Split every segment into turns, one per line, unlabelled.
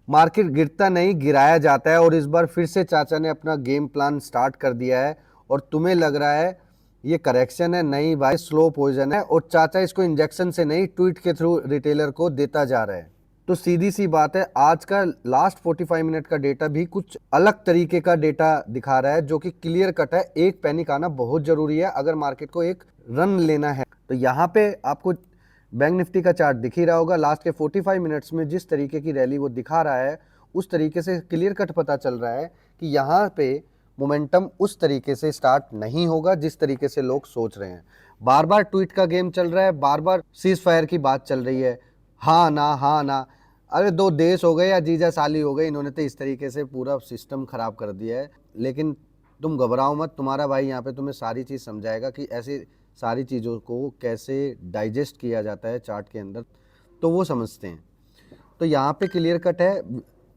Market गिरता नहीं, गिराया जाता है। और इस बार फिर से चाचा ने अपना गेम प्लान स्टार्ट कर दिया है और तुम्हें लग रहा है ये करेक्शन है। नहीं भाई, स्लो पॉइजन है और चाचा इसको इंजेक्शन से नहीं, ट्वीट के थ्रू रिटेलर को देता जा रहा है। तो सीधी सी बात है, आज का लास्ट 45 मिनट का डेटा भी कुछ अलग तरीके का डेटा दिखा रहा है, जो कि क्लियर कट है। एक पैनिक आना बहुत जरूरी है अगर मार्केट को एक रन लेना है। तो यहाँ पे आपको बैंक निफ्टी का चार्ट दिख ही रहा होगा। लास्ट के 45 मिनट्स में जिस तरीके की रैली वो दिखा रहा है, उस तरीके से क्लियर कट पता चल रहा है कि यहाँ पे मोमेंटम उस तरीके से स्टार्ट नहीं होगा जिस तरीके से लोग सोच रहे हैं। बार बार ट्वीट का गेम चल रहा है, बार बार सीज फायर की बात चल रही है, हाँ ना हाँ ना। अरे दो देश हो गए या जीजा साली हो गए, इन्होंने तो इस तरीके से पूरा सिस्टम खराब कर दिया है। लेकिन तुम घबराओ मत, तुम्हारा भाई यहाँ पे तुम्हें सारी चीज़ समझाएगा कि ऐसी सारी चीज़ों को कैसे डाइजेस्ट किया जाता है चार्ट के अंदर, तो वो समझते हैं। तो यहाँ पे क्लियर कट है।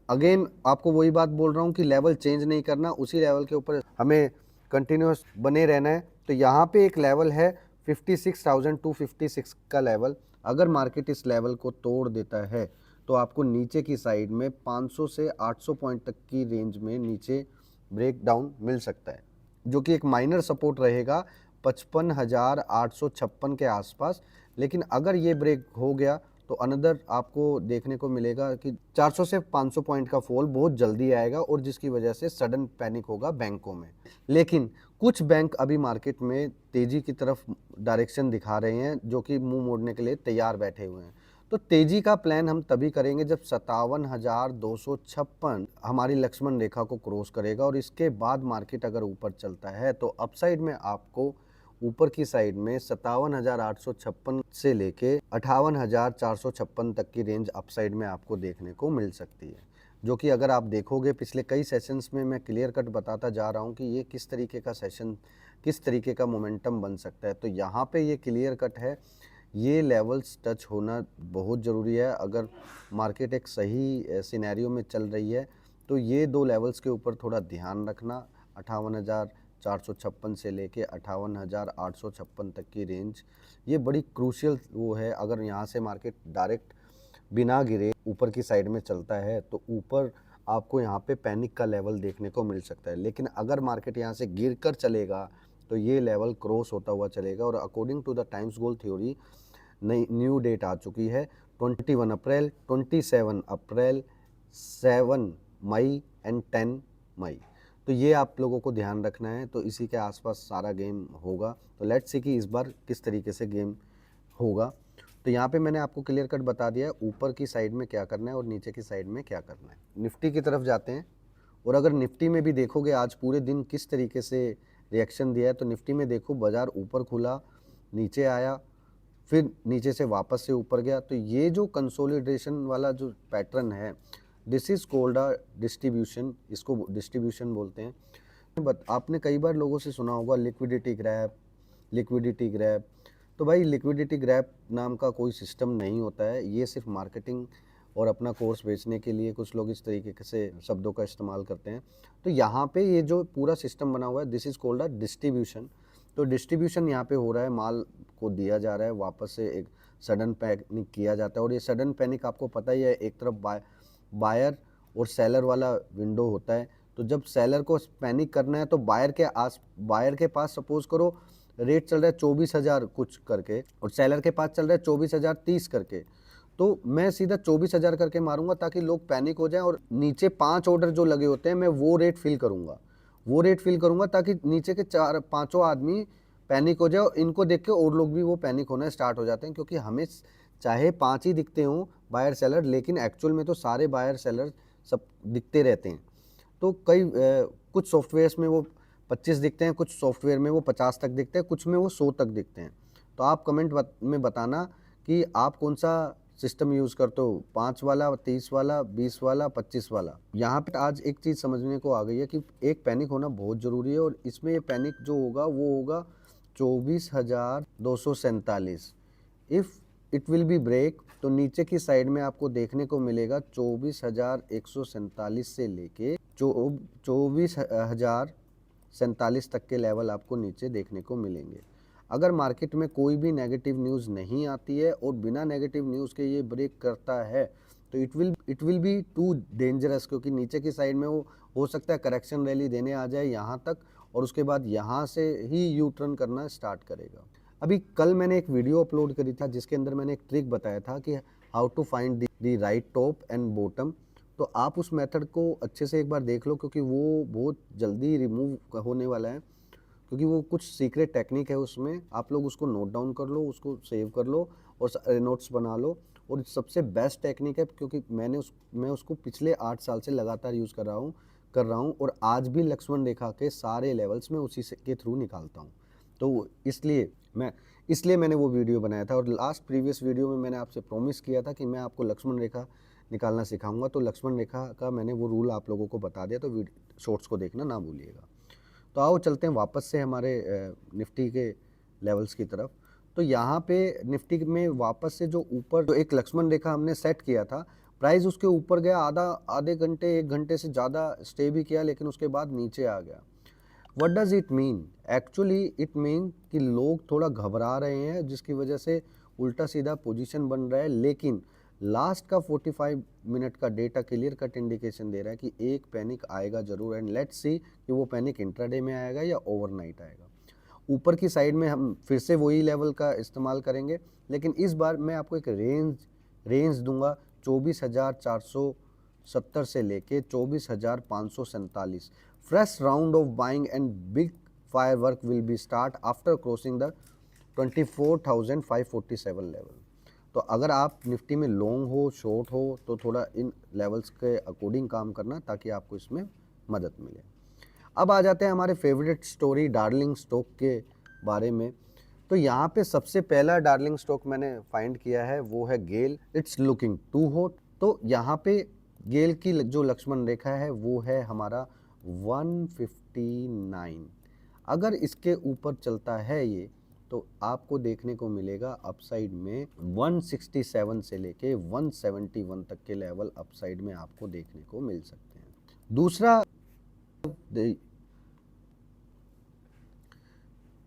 अगेन आपको वही बात बोल रहा हूँ कि लेवल चेंज नहीं करना, उसी लेवल के ऊपर हमें कंटिन्यूस बने रहना है। तो यहाँ पे एक लेवल है 56,256 का लेवल। अगर मार्केट इस लेवल को तोड़ देता है तो आपको नीचे की साइड में 500 से 800 पॉइंट तक की रेंज में नीचे ब्रेक डाउन मिल सकता है, जो कि एक माइनर सपोर्ट रहेगा 55,856 के आसपास। लेकिन अगर ये ब्रेक हो गया तो अनदर आपको देखने को मिलेगा कि 400 से 500 पॉइंट का फॉल बहुत जल्दी आएगा और जिसकी वजह से सडन पैनिक होगा बैंकों में। लेकिन कुछ बैंक अभी मार्केट में तेजी की तरफ डायरेक्शन दिखा रहे हैं, जो कि मुंह मोड़ने के लिए तैयार बैठे हुए हैं। तो तेजी का प्लान हम तभी करेंगे जब 57,256 हमारी लक्ष्मण रेखा को क्रॉस करेगा और इसके बाद मार्केट अगर ऊपर चलता है तो अपसाइड में आपको ऊपर की साइड में 57,856 से लेके 58,456 तक की रेंज अपसाइड में आपको देखने को मिल सकती है। जो कि अगर आप देखोगे पिछले कई सेशंस में मैं क्लियर कट बताता जा रहा हूँ कि ये किस तरीके का सेशन, किस तरीके का मोमेंटम बन सकता है। तो यहाँ पे ये क्लियर कट है, ये लेवल्स टच होना बहुत ज़रूरी है। अगर मार्केट एक सही सिनेरियो में चल रही है तो ये दो लेवल्स के ऊपर थोड़ा ध्यान रखना। 58,456 से लेके 58,856 तक की रेंज, ये बड़ी क्रूशियल वो है। अगर यहाँ से मार्केट डायरेक्ट बिना गिरे ऊपर की साइड में चलता है तो ऊपर आपको यहाँ पे पैनिक का लेवल देखने को मिल सकता है। लेकिन अगर मार्केट यहाँ से गिर कर चलेगा तो ये लेवल क्रॉस होता हुआ चलेगा। और according to the times goal theory नई न्यू डेट आ चुकी है, 21 अप्रैल, 27 अप्रैल, 7 मई एंड 10 मई। तो ये आप लोगों को ध्यान रखना है। तो इसी के आसपास सारा गेम होगा। तो लेट्स सी कि इस बार किस तरीके से गेम होगा। तो यहाँ पे मैंने आपको क्लियर कट बता दिया है ऊपर की साइड में क्या करना है और नीचे की साइड में क्या करना है। निफ्टी की तरफ जाते हैं। और अगर निफ्टी में भी देखोगे आज पूरे दिन किस तरीके से रिएक्शन दिया है, तो निफ्टी में देखो बाजार ऊपर खुला, नीचे आया, फिर नीचे से वापस से ऊपर गया। तो ये जो कंसोलिडेशन वाला जो पैटर्न है, this is called a distribution, इसको डिस्ट्रीब्यूशन बोलते हैं। बट आपने कई बार लोगों से सुना होगा लिक्विडिटी ग्रैब, लिक्विडिटी ग्रैब। तो भाई लिक्विडिटी ग्रैब नाम का कोई सिस्टम नहीं होता है। ये सिर्फ मार्केटिंग और अपना कोर्स बेचने के लिए कुछ लोग इस तरीके से शब्दों का इस्तेमाल करते हैं। तो यहाँ पे ये जो पूरा सिस्टम बना हुआ है, this is called a distribution. तो डिस्ट्रीब्यूशन यहाँ पे हो रहा है, माल को दिया जा रहा है, वापस से एक सडन पैनिक किया जाता है। और ये सडन पैनिक आपको पता ही है, एक तरफ बायर और सेलर वाला विंडो होता है। तो जब सेलर को पैनिक करना है तो बायर के पास सपोज करो रेट चल रहा है 24,000 कुछ करके और सेलर के पास चल रहा है 24,030 करके, तो मैं सीधा 24,000 करके मारूंगा ताकि लोग पैनिक हो जाएं और नीचे 5 ऑर्डर जो लगे होते हैं मैं वो रेट फिल करूंगा ताकि नीचे के 4-5 आदमी पैनिक हो जाए और इनको देख के और लोग भी वो पैनिक होना स्टार्ट हो जाते हैं। क्योंकि हमें चाहे 5 ही दिखते हों बायर सेलर, लेकिन एक्चुअल में तो सारे बायर सेलर सब दिखते रहते हैं। तो कुछ सॉफ्टवेयर्स में वो 25 दिखते हैं, कुछ सॉफ्टवेयर में वो 50 तक दिखते हैं, कुछ में वो 100 तक दिखते हैं। तो आप कमेंट में बताना कि आप कौन सा सिस्टम यूज़ करते हो, 5 वाला, 30 वाला, 20 वाला, 25 वाला। यहाँ पे आज एक चीज़ समझने को आ गई है कि एक पैनिक होना बहुत ज़रूरी है और इसमें ये पैनिक जो होगा वो होगा 24,247। If it will be break तो नीचे की साइड में आपको देखने को मिलेगा 24,147 से लेके 24,047 तक के लेवल आपको नीचे देखने को मिलेंगे। अगर मार्केट में कोई भी नेगेटिव न्यूज़ नहीं आती है और बिना नेगेटिव न्यूज़ के ये ब्रेक करता है तो it will be too dangerous, क्योंकि नीचे की साइड में वो हो सकता है करेक्शन रैली देने आ जाए यहाँ तक, और उसके बाद यहाँ से ही यू टर्न करना स्टार्ट करेगा। अभी कल मैंने एक वीडियो अपलोड करी था जिसके अंदर मैंने एक ट्रिक बताया था कि how to find the right top and bottom. तो आप उस मेथड को अच्छे से एक बार देख लो, क्योंकि वो बहुत जल्दी रिमूव होने वाला है, क्योंकि वो कुछ सीक्रेट टेक्निक है उसमें। आप लोग उसको नोट डाउन कर लो, उसको सेव कर लो और नोट्स बना लो। और सबसे बेस्ट टेक्निक है, क्योंकि मैं उसको पिछले 8 साल से लगातार यूज़ कर रहा हूँ और आज भी लक्ष्मण रेखा के सारे लेवल्स में उसी से के थ्रू निकालता हूँ। तो इसलिए मैंने वो वीडियो बनाया था। और लास्ट प्रीवियस वीडियो में मैंने आपसे प्रॉमिस किया था कि मैं आपको लक्ष्मण रेखा निकालना सिखाऊंगा, तो लक्ष्मण रेखा का मैंने वो रूल आप लोगों को बता दिया, तो शॉर्ट्स को देखना ना भूलिएगा। तो आओ चलते हैं वापस से हमारे निफ्टी के लेवल्स की तरफ। तो यहाँ पे निफ्टी में वापस से जो ऊपर जो एक लक्ष्मण रेखा हमने सेट किया था, प्राइस उसके ऊपर गया, आधे घंटे 1 घंटे से ज़्यादा स्टे भी किया, लेकिन उसके बाद नीचे आ गया। What does it mean? Actually it mean कि लोग थोड़ा घबरा रहे हैं, जिसकी वजह से उल्टा सीधा पोजीशन बन रहा है। लेकिन लास्ट का 45 मिनट का डेटा क्लियर कट इंडिकेशन दे रहा है कि एक पैनिक आएगा जरूर, एंड लेट्स सी कि वो पैनिक इंट्राडे में आएगा या ओवरनाइट आएगा। ऊपर की साइड में हम फिर से वही लेवल का इस्तेमाल करेंगे, लेकिन इस बार मैं आपको एक रेंज दूंगा 24,470 से लेके 24,547। Fresh round of buying and big firework will be start after crossing the 24,547 level. तो अगर आप निफ्टी में लॉन्ग हो, शॉर्ट हो, तो थोड़ा इन लेवल्स के अकॉर्डिंग काम करना, ताकि आपको इसमें मदद मिले। अब आ जाते हैं हमारे फेवरेट स्टोरी डार्लिंग स्टॉक के बारे में। तो यहाँ पे सबसे पहला डार्लिंग स्टॉक मैंने फाइंड किया है, वो है gale. It's looking too hot. तो यहाँ पे गेल की जो लक्ष्मण रेखा है वो है हमारा 159। अगर इसके ऊपर चलता है ये, तो आपको देखने को मिलेगा अपसाइड में 167 से लेके 171 तक के लेवल अपसाइड में आपको देखने को मिल सकते हैं। दूसरा,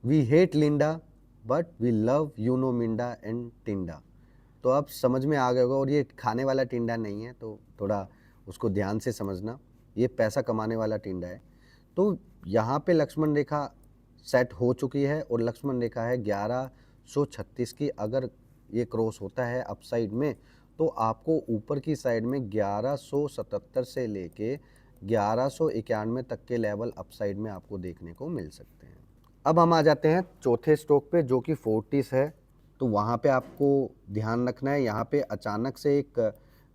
we hate Linda but we love Uno Minda and tinda. तो आप समझ में आ गया होगा, और ये खाने वाला टिंडा नहीं है, तो थोड़ा उसको ध्यान से समझना, ये पैसा कमाने वाला टिंडा है। तो यहाँ पे लक्ष्मण रेखा सेट हो चुकी है और लक्ष्मण रेखा है 1136 की। अगर ये क्रॉस होता है अपसाइड में, तो आपको ऊपर की साइड में 1177 से लेके 1191 तक के लेवल अपसाइड में आपको देखने को मिल सकते हैं। अब हम आ जाते हैं चौथे स्टॉक पे, जो कि फोर्टिस है। तो वहाँ पे आपको ध्यान रखना है, यहाँ पे अचानक से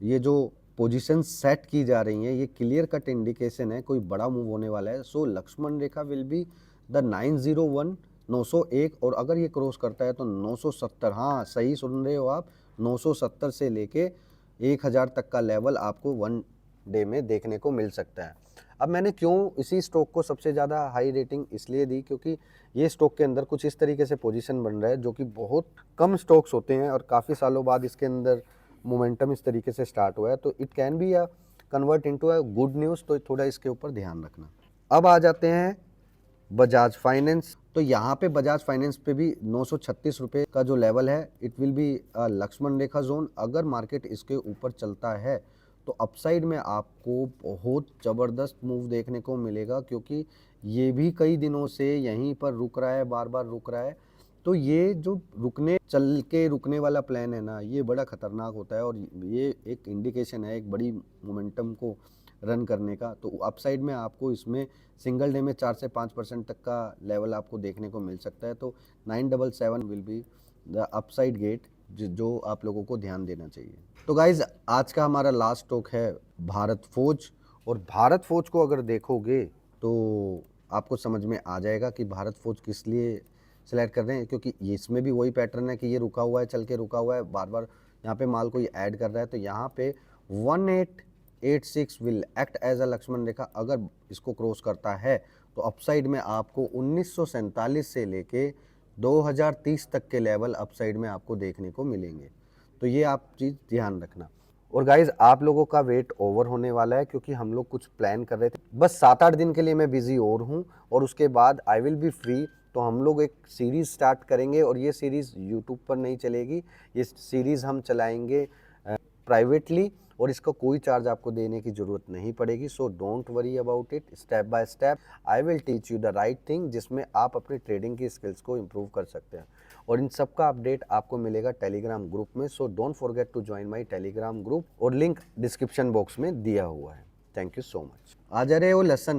ये जो पोजीशन सेट की जा रही है, ये क्लियर कट इंडिकेशन है कोई बड़ा मूव होने वाला है। सो लक्ष्मण रेखा विल बी द 901, 901, और अगर ये क्रॉस करता है तो 970, हाँ सही सुन रहे हो आप, 970 से लेके 1000 तक का लेवल आपको 1 डे में देखने को मिल सकता है। अब मैंने क्यों इसी स्टॉक को सबसे ज़्यादा हाई रेटिंग इसलिए दी, क्योंकि ये स्टॉक के अंदर कुछ इस तरीके से पोजीशन बन रहा है, जो कि बहुत कम स्टॉक्स होते हैं और काफ़ी सालों बाद इसके अंदर मोमेंटम इस तरीके से स्टार्ट हुआ है। तो it can be convert into a good news, तो थोड़ा इसके ऊपर ध्यान रखना। अब आ जाते हैं बजाज फाइनेंस। तो यहाँ पे बजाज फाइनेंस पे भी 936 रुपये का जो लेवल है, it will be Lakshman Rekha zone. अगर मार्केट इसके ऊपर चलता है तो अपसाइड में आपको बहुत ज़बरदस्त मूव देखने को मिलेगा, क्योंकि ये भी कई दिनों से यहीं पर रुक रहा है, बार बार रुक रहा है। तो ये जो चल के रुकने वाला प्लान है ना, ये बड़ा खतरनाक होता है, और ये एक इंडिकेशन है एक बड़ी मोमेंटम को रन करने का। तो अपसाइड में आपको इसमें सिंगल डे में 4 से 5% तक का लेवल आपको देखने को मिल सकता है। तो 977 will be the upside gate, जो आप लोगों को ध्यान देना चाहिए। तो गाइज, आज का हमारा लास्ट स्टॉक है भारत फोर्ज। और भारत फोर्ज को अगर देखोगे तो आपको समझ में आ जाएगा कि भारत फोर्ज किस लिए सेलेक्ट कर रहे हैं, क्योंकि इसमें भी वही पैटर्न है कि ये रुका हुआ है, चल के रुका हुआ है, बार बार यहाँ पे माल को ये ऐड कर रहा है। तो यहाँ पे 1886 will act as a Lakshman rekha. अगर इसको क्रॉस करता है तो अपसाइड में आपको 1947 से लेके 2030 तक के लेवल अपसाइड में आपको देखने को मिलेंगे। तो ये आप चीज़ ध्यान रखना। और गाइज, आप लोगों का वेट ओवर होने वाला है, क्योंकि हम लोग कुछ प्लान कर रहे थे। बस 7-8 दिन के लिए मैं बिजी और हूँ, और उसके बाद आई विल बी फ्री। तो हम लोग एक सीरीज़ स्टार्ट करेंगे, और ये सीरीज़ यूट्यूब पर नहीं चलेगी, ये सीरीज़ हम चलाएंगे प्राइवेटली और इसका कोई चार्ज आपको देने की ज़रूरत नहीं पड़ेगी। So don't worry about it, step by step I will teach you the right thing जिसमें आप अपनी ट्रेडिंग की स्किल्स को इम्प्रूव कर सकते हैं। और इन सब का अपडेट आपको मिलेगा टेलीग्राम ग्रुप में। So don't forget to join my Telegram group और लिंक डिस्क्रिप्शन बॉक्स में दिया हुआ है। Thank you so much. आ जा रहे हो लेसन